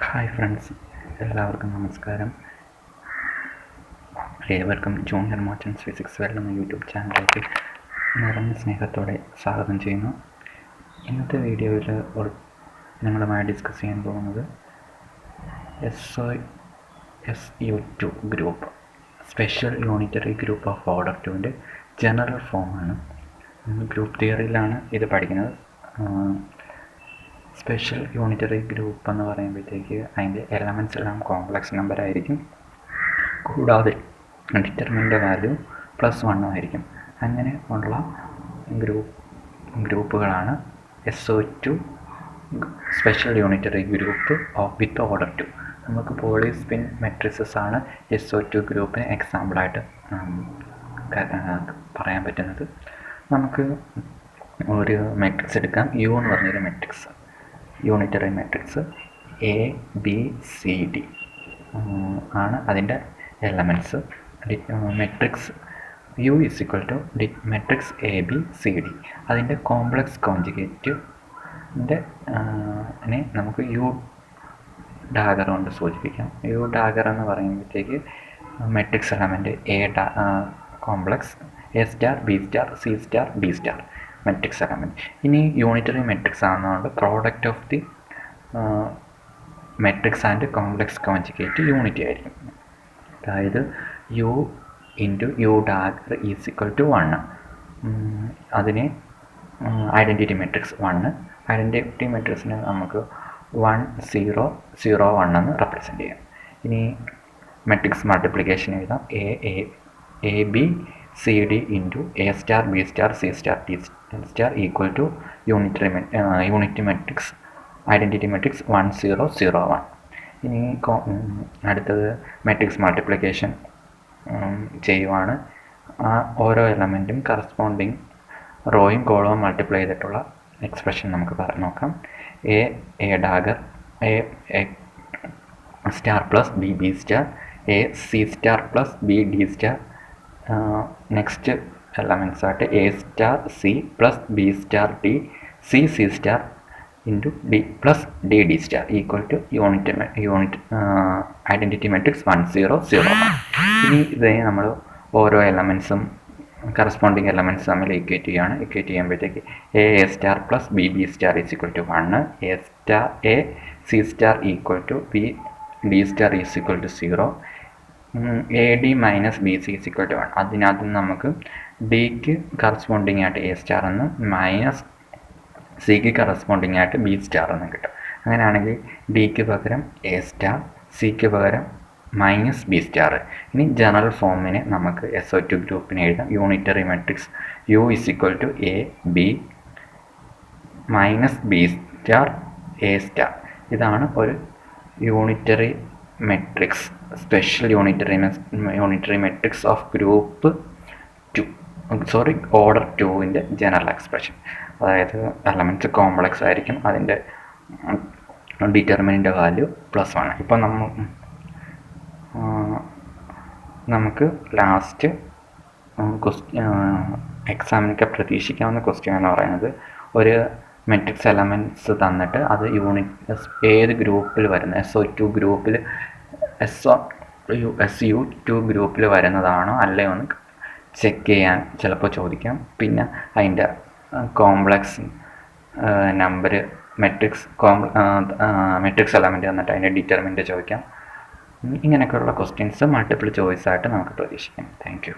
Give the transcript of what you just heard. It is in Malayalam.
ഹായ് ഫ്രണ്ട്സ്, എല്ലാവർക്കും നമസ്കാരം. ഏവർക്കും ജൂനിയർ മർച്ചൻസ് ഫിസിക്സ് വേൾഡ് എന്ന യൂട്യൂബ് ചാനലിലേക്ക് നിറഞ്ഞ സ്നേഹത്തോടെ സ്വാഗതം ചെയ്യുന്നു. ഇന്നത്തെ വീഡിയോയിൽ ഞങ്ങളുമായി ഡിസ്കസ് ചെയ്യാൻ പോകുന്നത് SU2 group, special unitary group of order 2ൻ്റെ ജനറൽ ഫോമാണ്. ഗ്രൂപ്പ് തിയറിയിലാണ് ഇത് പഠിക്കുന്നത്. സ്പെഷ്യൽ യൂണിറ്ററി ഗ്രൂപ്പ് എന്ന് പറയുമ്പോഴത്തേക്ക് അതിൻ്റെ എലമെൻറ്റ്സ് എല്ലാം കോംപ്ലക്സ് നമ്പർ ആയിരിക്കും. കൂടാതെ ഡിറ്റർമിൻ്റെ വാല്യൂ +1 ആയിരിക്കും. അങ്ങനെ ഉള്ള ഗ്രൂപ്പുകളാണ് SO2 സ്പെഷ്യൽ യൂണിറ്ററി ഗ്രൂപ്പ് വിത്ത് ഓർഡർ 2. നമുക്ക് പോളിസ്പിൻ മെട്രിസസ് ആണ് SO2 ഗ്രൂപ്പിന് എക്സാമ്പിളായിട്ട് പറയാൻ പറ്റുന്നത്. നമുക്ക് ഒരു മെട്രിക്സ് എടുക്കാം. യു എന്ന് പറഞ്ഞൊരു മെട്രിക്സ്, യൂണിറ്ററി മെട്രിക്സ് ABCD ആണ് അതിൻ്റെ elements. Matrix U = matrix ABCD. അതിൻ്റെ കോംപ്ലക്സ് കോൺജുഗേറ്റിൻ്റെ നമുക്ക് യു ഡാഗർ കൊണ്ട് സൂചിപ്പിക്കാം. യു ഡാഗർ എന്ന് പറയുമ്പോഴത്തേക്ക് matrix element complex A*, B*, C*, D* matrix element. ഇനി യൂണിറ്ററി മെട്രിക്സ് ആണെന്നുകൊണ്ട് product of the matrix and complex conjugate unity ആയിരിക്കും. അതായത് U × U ഡാഗർ = 1. അതിനെ ഐഡൻറ്റിറ്റി മെട്രിക്സ് 1. ഐഡൻറ്റിറ്റി മെട്രിക്സിന് നമുക്ക് 1 0 0 1 എന്ന് റെപ്രസെൻ്റ് ചെയ്യാം. ഇനി മെട്രിക്സ് മൾട്ടിപ്ലിക്കേഷൻ എഴുതാം. ABCD × A*, B*, C*, D* = unit matrix identity matrix 1 0 0 1. ഇനി അടുത്തത് മെട്രിക്സ് മൾട്ടിപ്ലിക്കേഷൻ ചെയ്യുവാണ്. ആ ഓരോ എലമെൻറ്റും കറസ്പോണ്ടിങ് റോയും കോളവും മൾട്ടിപ്ലൈ ചെയ്തിട്ടുള്ള എക്സ്പ്രഷൻ നമുക്ക് നോക്കാം. A dagger A*, B*, AC* B*, D*. Next elements ആയിട്ട് A*, C B*, D, C × D D* unit identity matrix 1 0 0 1. ഇനി ഇതേ നമ്മൾ ഓരോ എലമെൻറ്റ്സും കറസ്പോണ്ടിങ് എലമെൻറ്റ്സ് തമ്മിൽ ഇക്വേറ്റ് ചെയ്യുകയാണ്. ഇക്വേറ്റ് ചെയ്യുമ്പോഴത്തേക്ക് A*, B*, B* = 1, AC* B*, D* = 0, AD - BC = 1. അതിനകത്ത് നമുക്ക് ഡിക്ക് കറസ്പോണ്ടിങ് ആയിട്ട് A* എന്ന് മൈനസ് സിക്ക് കറസ്പോണ്ടിങ് ആയിട്ട് B* എന്ന് കിട്ടും. അങ്ങനെയാണെങ്കിൽ ഡിക്ക് പകരം A*, സിക്ക് പകരം -B*. ഇനി ജനറൽ ഫോമിന് നമുക്ക് SO2 ഗ്രൂപ്പിന് എഴുതാം. Unitary matrix U = AB -B*, A*. ഇതാണ് ഒരു unitary matrix, special unitary matrix of group 2 order 2ൻ്റെ ജനറൽ എക്സ്പ്രഷൻ. അതായത് എലമെൻറ്റ്സ് കോംപ്ലക്സ് ആയിരിക്കും. അതിൻ്റെ ഡിറ്റർമിനൻ്റ് വാല്യൂ +1. ഇപ്പോൾ നമുക്ക് ലാസ്റ്റ് എക്സാമിനൊക്കെ പ്രതീക്ഷിക്കാവുന്ന ക്വസ്റ്റ്യൻ എന്ന് പറയുന്നത്, ഒരു മെട്രിക്സ് എലമെൻറ്റ്സ് തന്നിട്ട് അത് ഏത് ഗ്രൂപ്പിൽ വരുന്ന SO2 ഗ്രൂപ്പിൽ SU2 ഗ്രൂപ്പിൽ വരുന്നതാണോ അല്ലയോ എന്ന് ചെക്ക് ചെയ്യാൻ ചിലപ്പോൾ ചോദിക്കാം. പിന്നെ അതിൻ്റെ കോംപ്ലക്സ് നമ്പർ മെട്രിക്സ് എലമെൻറ്റ് തന്നിട്ട് അതിൻ്റെ ഡിറ്റർമിനൻ്റ് ചോദിക്കാം. ഇങ്ങനെയൊക്കെയുള്ള ക്വസ്റ്റ്യൻസ് മൾട്ടിപ്പിൾ ചോയ്സ് ആയിട്ട് നമുക്ക് പ്രതീക്ഷിക്കാം. Thank you.